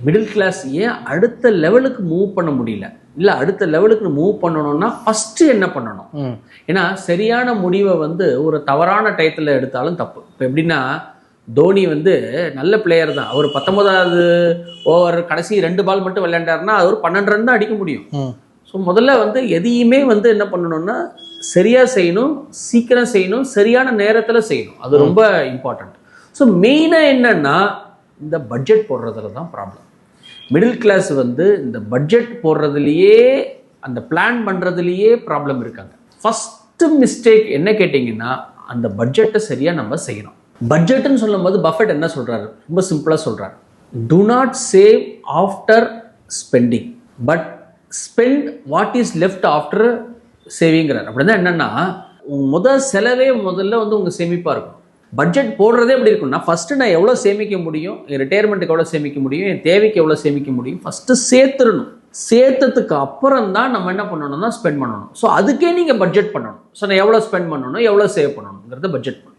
Middle class ஏன் அடுத்த லெவலுக்கு மூவ் பண்ண முடியல, இல்லை அடுத்த லெவலுக்கு மூவ் பண்ணணும்னா ஃபஸ்ட்டு என்ன பண்ணணும்? ஏன்னா சரியான முடிவை வந்து ஒரு தவறான டயத்தில் எடுத்தாலும் தப்பு. இப்போ எப்படின்னா, தோனி வந்து நல்ல பிளேயர் தான். அவர் 19வது ஓவர் கடைசி 2 பால் மட்டும் விளையாண்டாருன்னா அவர் 12 ரன் தான் அடிக்க முடியும். ஸோ முதல்ல வந்து எதையுமே வந்து என்ன பண்ணணும்னா சரியாக செய்யணும், சீக்கிரம் செய்யணும், சரியான நேரத்தில் செய்யணும். அது ரொம்ப இம்பார்ட்டண்ட். ஸோ மெயினாக என்னன்னா இந்த பட்ஜெட் போடுறதுல தான் ப்ராப்ளம். மிடில் கிளாஸ் வந்து இந்த பட்ஜெட் போடுறதுலையே, அந்த பிளான் பண்ணுறதுலையே ப்ராப்ளம் இருக்காங்க. ஃபஸ்ட்டு மிஸ்டேக் என்ன கேட்டிங்கன்னா, அந்த பட்ஜெட்டை சரியாக நம்ம செய்யணும். பட்ஜெட்டுன்னு சொல்லும்போது பஃபெட் என்ன சொல்கிறாரு, ரொம்ப சிம்பிளாக சொல்கிறார், do not save after spending but spend what is left after சேவிங்கிறார். அப்படின்னா என்னென்னா, முதல் செலவே முதல்ல வந்து உங்கள் சேமிப்பாக இருக்கும். பட்ஜெட் போடுறதே எப்படி இருக்குன்னா, ஃபஸ்ட்டு நான் எவ்வளோ சேமிக்க முடியும், என் ரிட்டையர்மெண்ட்டுக்கு எவ்வளோ சேமிக்க முடியும், என் தேவைக்கு எவ்வளோ சேமிக்க முடியும், ஃபஸ்ட்டு சேர்த்துடணும். சேர்த்ததுக்கு அப்புறம் தான் நம்ம என்ன பண்ணணும்னா ஸ்பெண்ட் பண்ணணும். ஸோ அதுக்கே நீங்கள் பட்ஜெட் பண்ணணும். ஸோ நான் எவ்வளோ ஸ்பெண்ட் பண்ணணும், எவ்வளோ சேவ் பண்ணணுங்கிறத பட்ஜெட் பண்ணணும்.